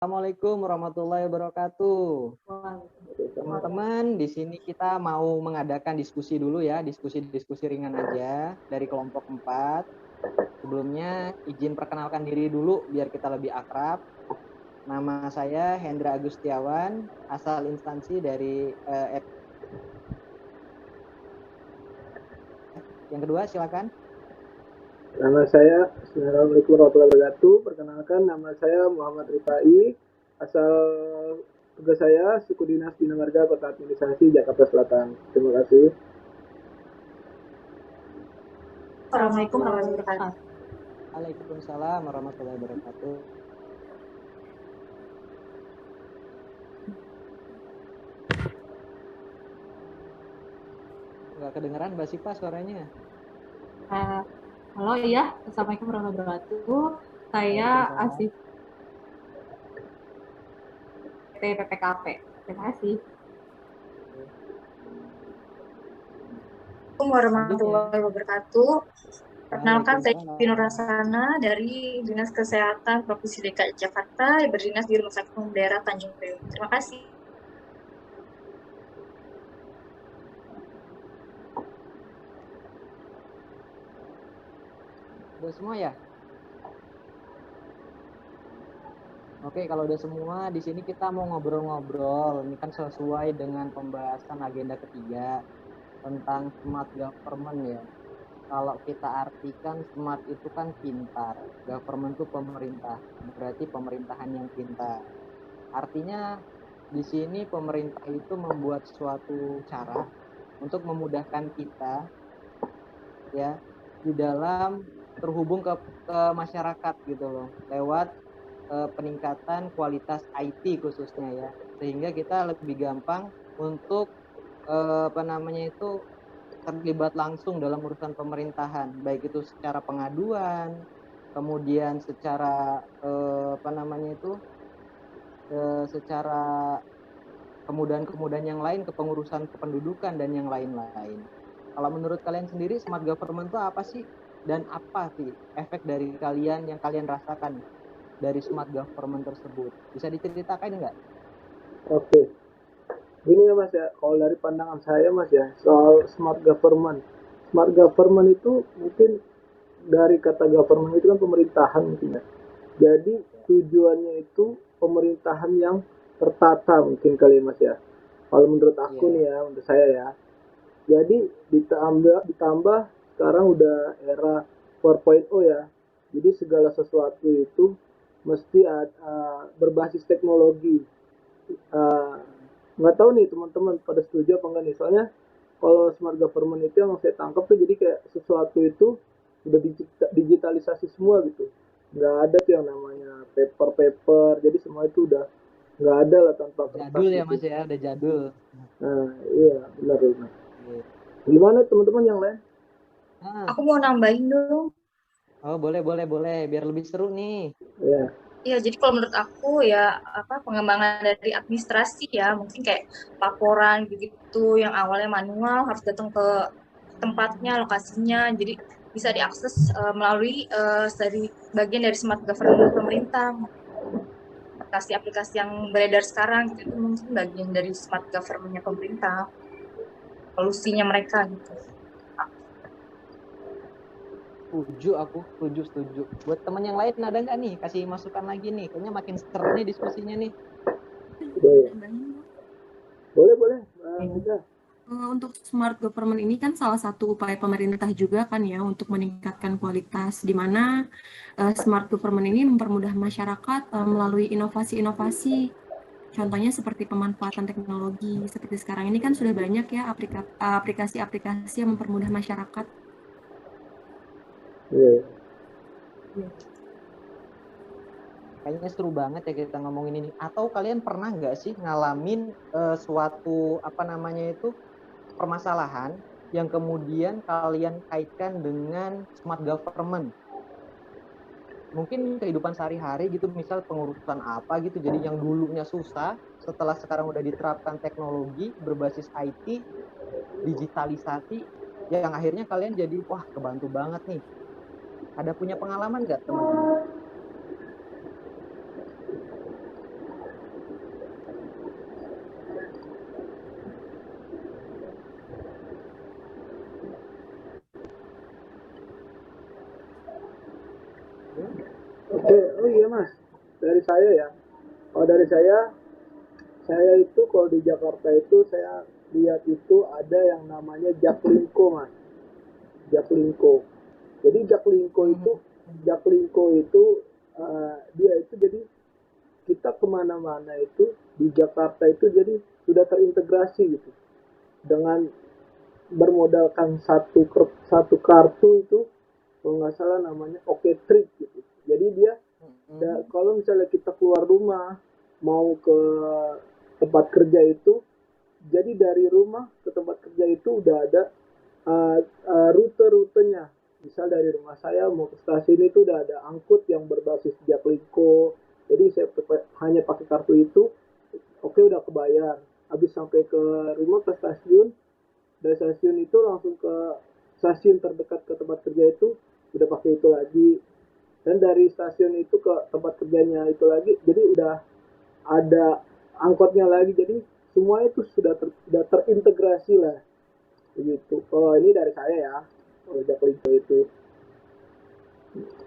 Assalamualaikum warahmatullahi wabarakatuh. Teman-teman, di sini kita mau mengadakan diskusi dulu ya, diskusi ringan aja dari kelompok 4. Sebelumnya izin perkenalkan diri dulu biar kita lebih akrab. Nama saya Hendra Agustiawan, asal instansi dari yang kedua silakan. Nama saya, Assalamualaikum warahmatullahi wabarakatuh. Perkenalkan, nama saya Muhammad Rifai, asal tugas saya Suku Dinas Bina Marga Kota Administrasi Jakarta Selatan. Terima kasih. Assalamualaikum warahmatullahi wabarakatuh. Waalaikumsalam warahmatullahi wabarakatuh. Nggak kedengeran Mbak Sipa suaranya? Halo ya, Assalamualaikum warahmatullahi wabarakatuh. Saya Asif PPKP. Terima kasih. Assalamualaikum warahmatullahi wabarakatuh. Perkenalkan, saya Pino Rasana dari Dinas Kesehatan Provinsi DKI Jakarta yang berdinas di Rumah Sakit Umum Daerah Tanjung Priok. Terima kasih. Udah semua ya? Oke, kalau udah semua, di sini kita mau ngobrol-ngobrol. Ini kan sesuai dengan pembahasan agenda ketiga tentang smart government ya. Kalau kita artikan smart itu kan pintar, government itu pemerintah, berarti pemerintahan yang pintar. Artinya di sini pemerintah itu membuat suatu cara untuk memudahkan kita ya di dalam terhubung ke masyarakat gitu loh, lewat peningkatan kualitas IT khususnya ya, sehingga kita lebih gampang untuk terlibat langsung dalam urusan pemerintahan, baik itu secara pengaduan, kemudian secara secara kemudahan-kemudahan yang lain, kepengurusan kependudukan dan yang lain-lain. Kalau menurut kalian sendiri smart government itu apa sih, dan apa sih efek dari kalian yang kalian rasakan dari smart government tersebut? Bisa diceritakan nggak? Oke. Gini ya Mas ya, kalau dari pandangan saya Mas ya, soal smart government. Smart government itu mungkin dari kata government itu kan pemerintahan mungkin ya. Jadi tujuannya itu pemerintahan yang tertata mungkin kali Mas ya. Kalau menurut aku nih ya, menurut saya ya. Jadi ditambah sekarang udah era 4.0 ya. Jadi segala sesuatu itu mesti berbasis teknologi. Nggak tahu nih teman-teman pada setuju apa enggak nih, soalnya kalau smart government itu yang saya tangkap tuh jadi kayak sesuatu itu udah digitalisasi semua gitu, nggak ada tuh yang namanya paper, jadi semua itu udah nggak ada lah tanpa kertas jadul ya gitu. Mas ya, udah jadul. Nah iya benar. Gimana teman-teman yang lain? Aku mau nambahin dong. Oh boleh, biar lebih seru nih. Iya, jadi kalau menurut aku ya pengembangan dari administrasi ya, mungkin kayak laporan gitu yang awalnya manual harus datang ke tempatnya, lokasinya, jadi bisa diakses melalui dari bagian dari smart government pemerintah. Aplikasi-aplikasi yang beredar sekarang gitu, itu mungkin bagian dari smart government-nya pemerintah, solusinya mereka gitu. Setuju. Buat teman yang lain ada nggak nih? Kasih masukan lagi nih. Kayaknya makin seru nih diskusinya nih. Boleh. Untuk smart government ini kan salah satu upaya pemerintah juga kan ya untuk meningkatkan kualitas, di mana smart government ini mempermudah masyarakat melalui inovasi-inovasi. Contohnya seperti pemanfaatan teknologi. Seperti sekarang ini kan sudah banyak ya aplikasi-aplikasi yang mempermudah masyarakat. Kayaknya seru banget ya kita ngomongin ini. Atau kalian pernah nggak sih ngalamin suatu permasalahan yang kemudian kalian kaitkan dengan smart government? Mungkin kehidupan sehari-hari gitu, misal pengurusan apa gitu, jadi yang dulunya susah, setelah sekarang udah diterapkan teknologi berbasis IT, digitalisasi, yang akhirnya kalian jadi wah kebantu banget nih. Ada punya pengalaman nggak teman-teman? Mas, dari saya ya. Kalau dari saya itu kalau di Jakarta itu saya lihat itu ada yang namanya Jaklingko Mas. Jaklingko. Jadi Jaklingko itu dia itu jadi kita kemana-mana itu di Jakarta itu jadi sudah terintegrasi gitu dengan bermodalkan satu kartu itu kalau nggak salah namanya Oke Trip gitu. Jadi dia kalau misalnya kita keluar rumah mau ke tempat kerja itu, jadi dari rumah ke tempat kerja itu udah ada rute-rutenya. Misal dari rumah saya mau ke stasiun itu udah ada angkut yang berbasis Jaklingko. Jadi saya hanya pakai kartu itu, oke udah kebayar. Habis sampai ke rumah ke stasiun, dari stasiun itu langsung ke stasiun terdekat ke tempat kerja itu udah pakai itu lagi. Dan dari stasiun itu ke tempat kerjanya itu lagi, jadi udah ada angkotnya lagi. Jadi semua itu sudah terintegrasi lah. Begitu. Kalau ini dari saya ya, kalau Jaklingko itu.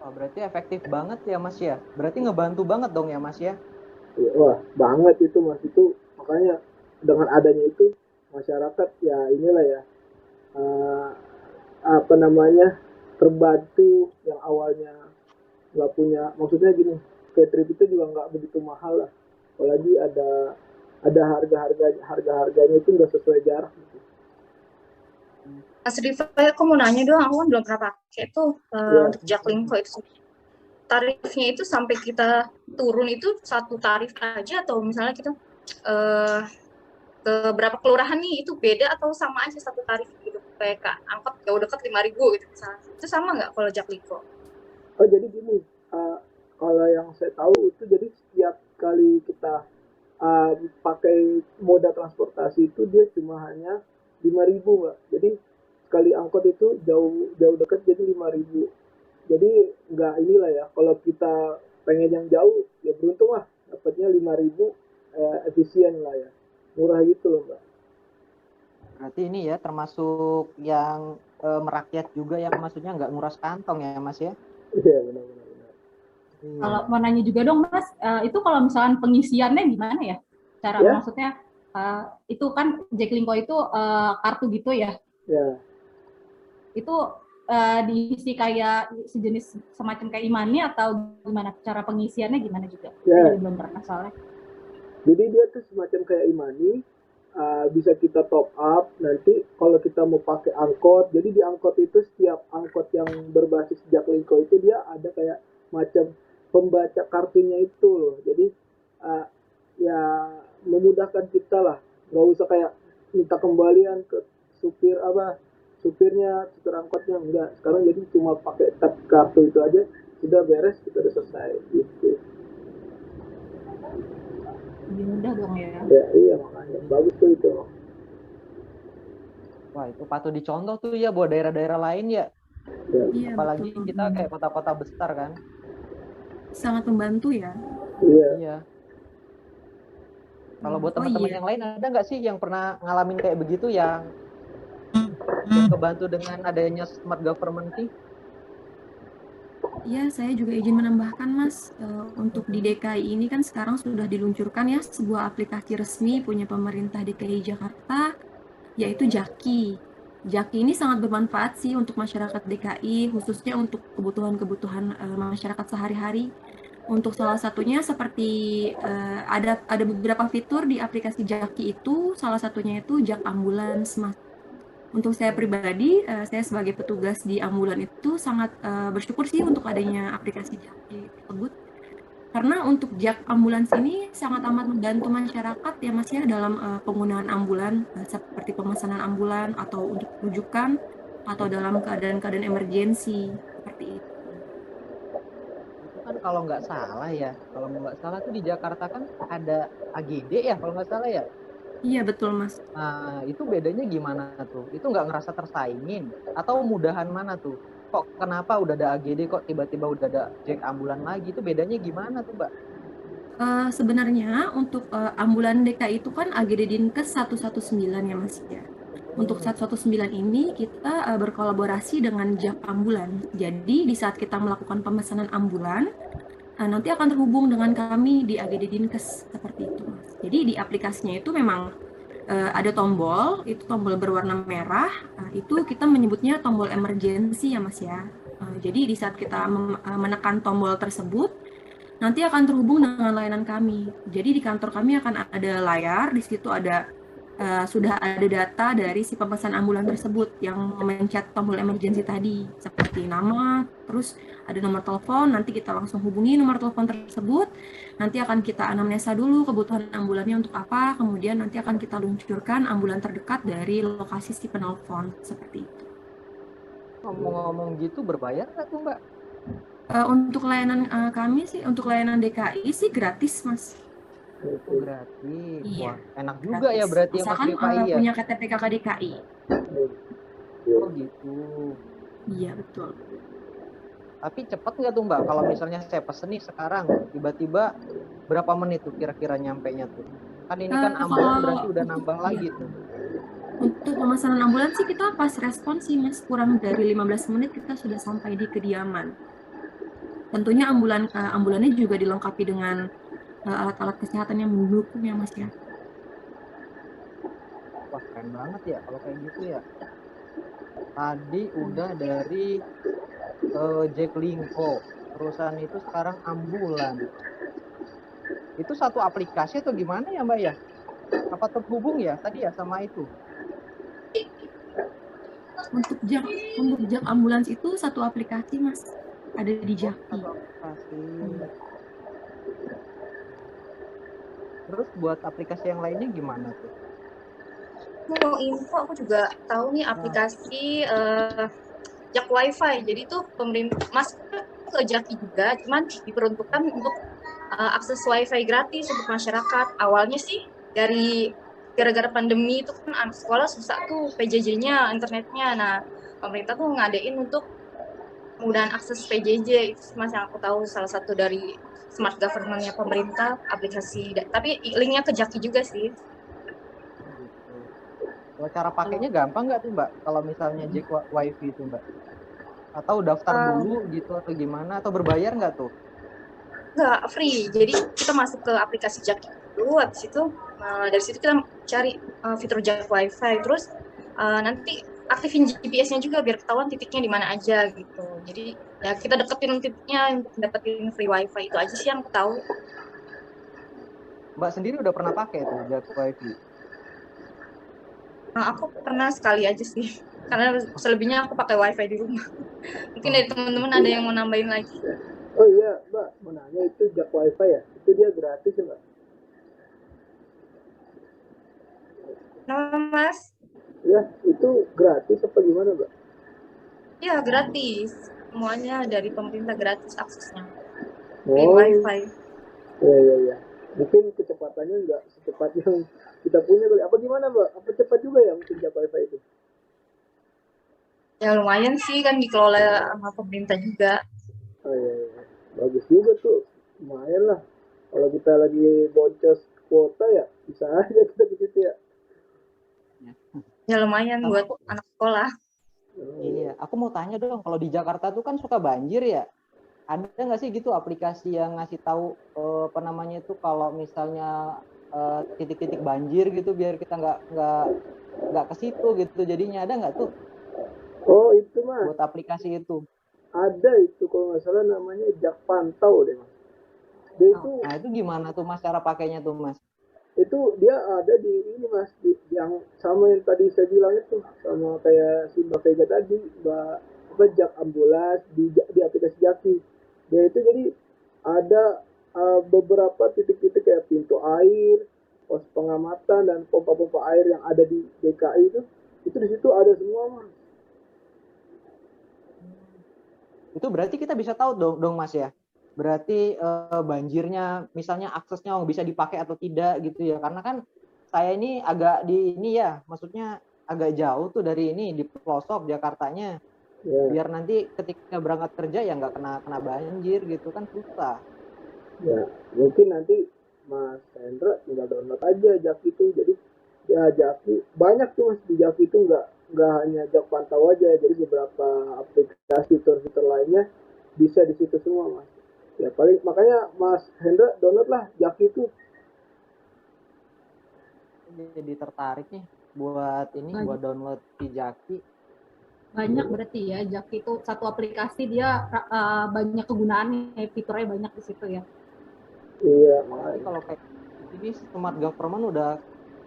Oh, berarti efektif banget ya Mas ya. Berarti ngebantu banget dong ya Mas ya. Wah, banget itu Mas, itu makanya dengan adanya itu masyarakat ya inilah ya apa namanya terbantu yang awalnya nggak punya, maksudnya gini, trip itu juga nggak begitu mahal lah, apalagi ada harganya itu nggak sesuai jarak gitu. Mas Rifa, aku mau nanya doang, aku kan belum pernah pakai tuh untuk Jaklingko itu. Tarifnya itu sampai kita turun itu satu tarif aja atau misalnya kita ke berapa kelurahan nih itu beda atau sama aja satu tarif gitu, kayak angkot jauh dekat 5.000 gitu misalnya, itu sama nggak kalau Jaklingko? Oh jadi gini, kalau yang saya tahu itu jadi setiap kali kita pakai moda transportasi itu dia cuma hanya 5.000 Mbak. Jadi sekali angkot itu jauh dekat jadi 5.000. Jadi nggak inilah ya, kalau kita pengen yang jauh ya beruntung lah dapatnya 5.000, efisien lah ya, murah gitu loh Mbak. Berarti ini ya termasuk yang merakyat juga, yang maksudnya nggak nguras kantong ya Mas ya. Iya benar. Kalau mau nanya juga dong Mas, itu kalau misalkan pengisiannya gimana ya? Cara maksudnya itu kan Jaklingko itu kartu gitu ya? Ya. Itu diisi kayak sejenis semacam kayak e-money atau gimana? Cara pengisiannya gimana juga? Saya belum pernah soalnya. Jadi dia tuh semacam kayak e-money, bisa kita top up nanti kalau kita mau pakai angkot. Jadi di angkot itu setiap angkot yang berbasis Jaklingko itu dia ada kayak macam pembaca kartunya itu loh. Jadi ya memudahkan kita lah, nggak usah kayak minta kembalian ke supir angkotnya, enggak. Sekarang jadi cuma pakai tap kartu itu aja sudah beres, kita udah selesai gitu. Lebih mudah dong ya. Ya iya makanya bagus tuh itu. Wah itu patut dicontoh tuh ya buat daerah-daerah lain ya. Iya, Apalagi betul. kita kayak kota-kota besar kan. Sangat membantu ya. Iya. Kalau buat teman-teman yang lain ada nggak sih yang pernah ngalamin kayak begitu, yang kebantu dengan adanya smart government sih? Iya, saya juga izin menambahkan Mas, untuk di DKI ini kan sekarang sudah diluncurkan ya sebuah aplikasi resmi punya pemerintah DKI Jakarta, yaitu Jaki. Jaki ini sangat bermanfaat sih untuk masyarakat DKI, khususnya untuk kebutuhan-kebutuhan masyarakat sehari-hari. Untuk salah satunya seperti ada beberapa fitur di aplikasi Jaki itu, salah satunya itu Jak Ambulans, Mas. Untuk saya pribadi, saya sebagai petugas di ambulan itu sangat bersyukur sih untuk adanya aplikasi Jaki tersebut. Karena untuk Jak Ambulans ini sangat amat membantu masyarakat ya Mas ya dalam penggunaan ambulan, seperti pemesanan ambulan atau untuk rujukan atau dalam keadaan-keadaan emergensi seperti itu. Itu kan kalau nggak salah tuh di Jakarta kan ada AGD ya kalau nggak salah ya. Iya betul Mas. Nah itu bedanya gimana tuh? Itu nggak ngerasa tersaingin atau mudahan mana tuh? Kok kenapa udah ada AGD kok tiba-tiba udah ada Jak Ambulan lagi? Itu bedanya gimana tuh Mbak? Sebenarnya untuk ambulan DKI itu kan AGD Dinkes 119 ya Mas ya. Untuk 119 ini kita berkolaborasi dengan Jak Ambulan. Jadi di saat kita melakukan pemesanan ambulan, nanti akan terhubung dengan kami di AGD Dinkes seperti itu, Mas. Jadi di aplikasinya itu memang ada tombol, itu tombol berwarna merah, itu kita menyebutnya tombol emergency ya Mas ya. Jadi di saat kita menekan tombol tersebut, nanti akan terhubung dengan layanan kami. Jadi di kantor kami akan ada layar, di situ ada sudah ada data dari si pemesan ambulan tersebut yang memencet tombol emergency tadi, seperti nama, terus ada nomor telepon, nanti kita langsung hubungi nomor telepon tersebut, nanti akan kita anamnesa dulu kebutuhan ambulannya untuk apa, kemudian nanti akan kita luncurkan ambulan terdekat dari lokasi si penelpon, seperti itu. Ngomong-ngomong gitu berbayar nggak tuh Mbak? Untuk layanan kami sih, untuk layanan DKI sih gratis, Mas. Oh, gratis. Iya. Wah, enak juga ya berarti ya Mas Asalkan DKI ya. punya KTP KK DKI. Oh gitu. Iya, betul. Tapi cepet nggak tuh Mbak? Kalau misalnya saya pesen nih sekarang, tiba-tiba berapa menit tuh kira-kira nyampe-nya tuh? Kan ini kan ambulan berarti udah nambah lagi tuh. Untuk pemesanan ambulans sih kita pas respon sih Mas, kurang dari 15 menit kita sudah sampai di kediaman. Tentunya ambulannya juga dilengkapi dengan alat-alat kesehatan yang mendukung ya Mas ya. Wah keren banget ya kalau kayak gitu ya. Tadi udah dari Jaklingko, perusahaan itu sekarang ambulan. Itu satu aplikasi atau gimana ya Mbak ya? Apa terhubung ya tadi ya sama itu? Untuk jam ambulans itu satu aplikasi Mas, ada di Jaki. Satu aplikasi. Terus buat aplikasi yang lainnya gimana tuh? Aku mau info, aku juga tahu nih aplikasi Jak Wifi. Jadi tuh pemerintah masuk ke Jaki juga, cuman diperuntukkan untuk akses Wifi gratis untuk masyarakat. Awalnya sih dari gara-gara pandemi itu kan anak sekolah susah tuh PJJ-nya, internetnya. Nah, pemerintah tuh ngadain untuk kemudahan akses PJJ. Itu Mas yang aku tahu salah satu dari smart government-nya pemerintah, aplikasi. Tapi linknya ke Jaki juga sih. Kalau cara pakainya gampang nggak tuh Mbak? Kalau misalnya Jak Wifi itu Mbak? Atau daftar dulu gitu atau gimana? Atau berbayar nggak tuh? Nggak, free. Jadi kita masuk ke aplikasi Jaki dulu, habis itu dari situ kita cari fitur Jak Wifi. Terus nanti aktifin GPS-nya juga biar ketahuan titiknya di mana aja gitu. Jadi ya kita deketin titiknya untuk dapetin free Wifi, itu aja sih yang aku tahu. Mbak sendiri udah pernah pakai tuh Jak Wifi? Aku pernah sekali aja sih, karena selebihnya aku pakai Wifi di rumah. Mungkin dari teman-teman ada yang mau nambahin lagi. Oh iya Mbak, mau nanya itu Jak Wifi ya? Itu dia gratis ya Mbak? Nama Mas? Ya, itu gratis apa gimana Mbak? Ya, gratis. Semuanya dari pemerintah gratis aksesnya. Oh, Wifi. iya. Mungkin kecepatannya nggak secepat yang kita punya kali. Apa gimana Mbak? Apa cepat juga ya mungkin Jak Wifi itu? Ya lumayan sih, kan dikelola sama pemerintah juga. Oh iya. Bagus juga tuh. Lumayan lah. Kalau kita lagi boncos kuota ya, bisa aja kita ke situ ya. Ya lumayan buat anak sekolah. Iya, aku mau tanya dong, kalau di Jakarta tuh kan suka banjir ya. Ada nggak sih gitu aplikasi yang ngasih tahu apa namanya itu kalau misalnya titik-titik banjir gitu biar kita nggak ke situ gitu jadinya, ada nggak tuh? Oh itu Mas, buat aplikasi itu? ada itu kalau nggak salah namanya Jak Pantau deh Mas. Dia itu, nah itu gimana tuh Mas cara pakainya tuh Mas? Itu dia ada di ini Mas, yang sama yang tadi saya bilang itu, sama kayak si Mbak Vega tadi, Mbak Jak Ambulans di aplikasi Jaki. Dia itu jadi ada beberapa titik-titik kayak pintu air, pos pengamatan dan pompa-pompa air yang ada di DKI itu di situ ada semua Mas. Itu berarti kita bisa tahu dong Mas ya. Berarti banjirnya misalnya aksesnya bisa dipakai atau tidak gitu ya. Karena kan saya ini agak di ini ya, maksudnya agak jauh tuh dari ini di pelosok Jakartanya. Yeah. Biar nanti ketika berangkat kerja ya nggak kena banjir gitu kan susah. Ya, mungkin nanti Mas Hendra tinggal download aja Jaki itu. Jadi ya Jaki banyak tuh Mas, di Jaki itu nggak hanya Jak Pantau aja, jadi beberapa aplikasi fitur-fitur lainnya bisa di situ semua Mas. Ya paling makanya Mas Hendra download lah Jaki itu. Jadi tertarik nih buat ini, buat download Jaki. Banyak berarti ya, Jaki itu satu aplikasi dia banyak kegunaannya, fiturnya banyak di situ ya. Iya. Berarti kalau kayak ini smart government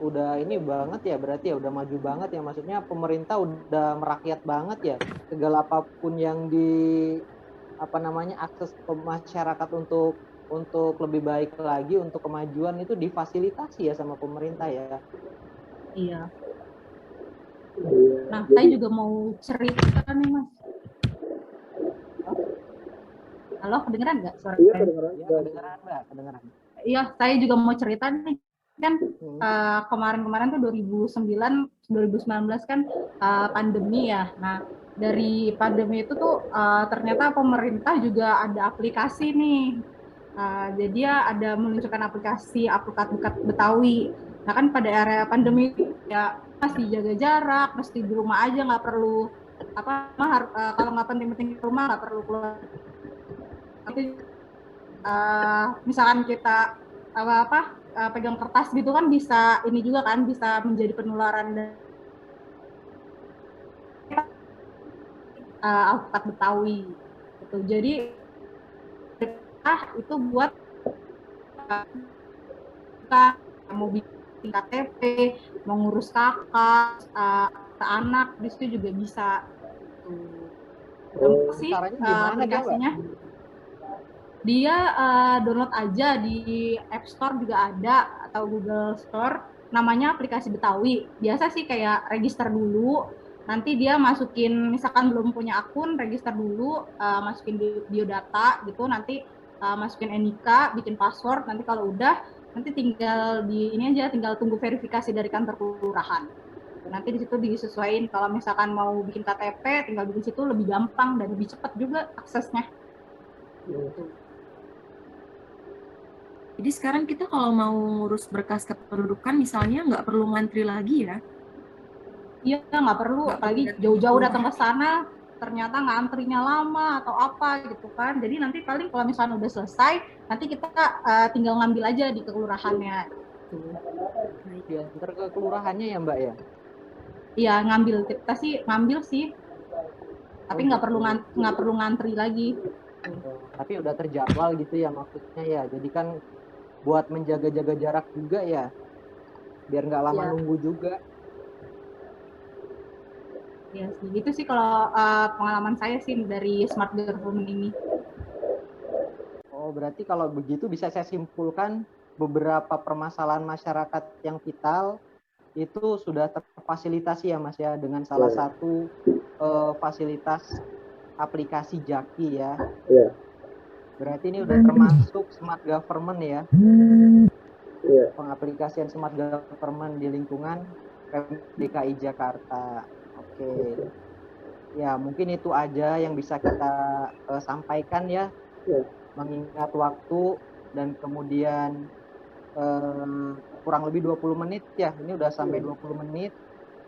udah ini banget ya, berarti ya udah maju banget ya, maksudnya pemerintah udah merakyat banget ya, segala apapun yang akses ke masyarakat untuk lebih baik lagi, untuk kemajuan itu difasilitasi ya sama pemerintah ya. Iya. Iya. Nah, saya juga mau cerita nih, Mas. Halo, kedengeran nggak suara? Iya, kedengeran. Iya, kedengeran, Mbak, kedengeran. Iya, saya juga mau cerita nih. Kan kemarin-kemarin tuh 2019 kan pandemi ya. Nah, dari pandemi itu tuh ternyata pemerintah juga ada aplikasi nih. Jadi dia ada meluncurkan aplikasi Alpukat Betawi. Nah kan pada area pandemi ya masih jaga jarak, mesti di rumah aja, nggak perlu kalau nggak penting-penting di rumah nggak perlu keluar. Misalkan kita pegang kertas gitu kan bisa ini juga kan bisa menjadi penularan dari Alpukat Betawi. Gitu. Jadi itu buat kita mau bikin KTP, mau ngurus kakak, ke anak, di situ juga bisa. Sih aplikasinya. Dia download aja di App Store juga ada atau Google Store. Namanya aplikasi Betawi. Biasa sih kayak register dulu. Nanti dia masukin, misalkan belum punya akun, register dulu, masukin biodata gitu. Nanti masukin NIK, bikin password. Nanti kalau udah, nanti tinggal tinggal tunggu verifikasi dari kantor kelurahan. Nanti di situ disesuaikan. Kalau misalkan mau bikin KTP, tinggal di situ lebih gampang dan lebih cepat juga aksesnya. Jadi sekarang kita kalau mau ngurus berkas kependudukan misalnya nggak perlu ngantri lagi ya? Iya, nggak perlu. Apalagi jauh-jauh datang ke sana, ternyata ngantrinya lama atau apa gitu kan. Jadi nanti paling kalau misalnya udah selesai, nanti kita tinggal ngambil aja di kelurahannya. Diantar ke kelurahannya ya Mbak ya? Iya, kita sih ngambil sih. Tapi nggak perlu ngantri lagi. Tapi udah terjadwal gitu ya maksudnya ya. Jadi kan buat menjaga-jaga jarak juga ya, biar nggak lama nunggu juga. Ya sih, itu sih kalau pengalaman saya sih dari smart government ini. Oh, berarti kalau begitu bisa saya simpulkan beberapa permasalahan masyarakat yang vital itu sudah terfasilitasi ya Mas ya, dengan salah satu fasilitas aplikasi Jaki ya. Berarti ini udah termasuk smart government ya. Pengaplikasian smart government di lingkungan DKI Jakarta. Oke. Ya, mungkin itu aja yang bisa kita sampaikan ya. Mengingat waktu dan kemudian kurang lebih 20 menit ya. Ini udah sampai 20 menit.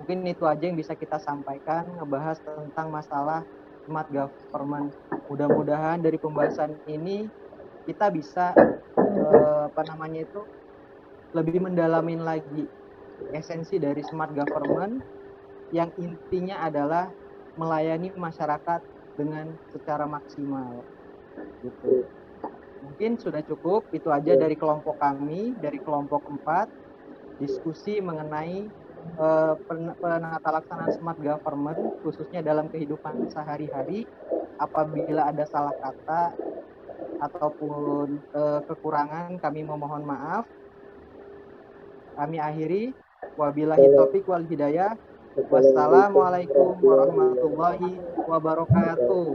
Mungkin itu aja yang bisa kita sampaikan, ngebahas tentang masalah smart government. Mudah-mudahan dari pembahasan ini kita bisa lebih mendalamin lagi esensi dari smart government yang intinya adalah melayani masyarakat dengan secara maksimal. Gitu. Mungkin sudah cukup, itu aja dari kelompok kami, dari kelompok 4, diskusi mengenai penata laksanaan smart government, khususnya dalam kehidupan sehari-hari. Apabila ada salah kata ataupun kekurangan, kami memohon maaf. Kami akhiri. Wabillahi taufiq wal hidayah. Wassalamualaikum warahmatullahi wabarakatuh.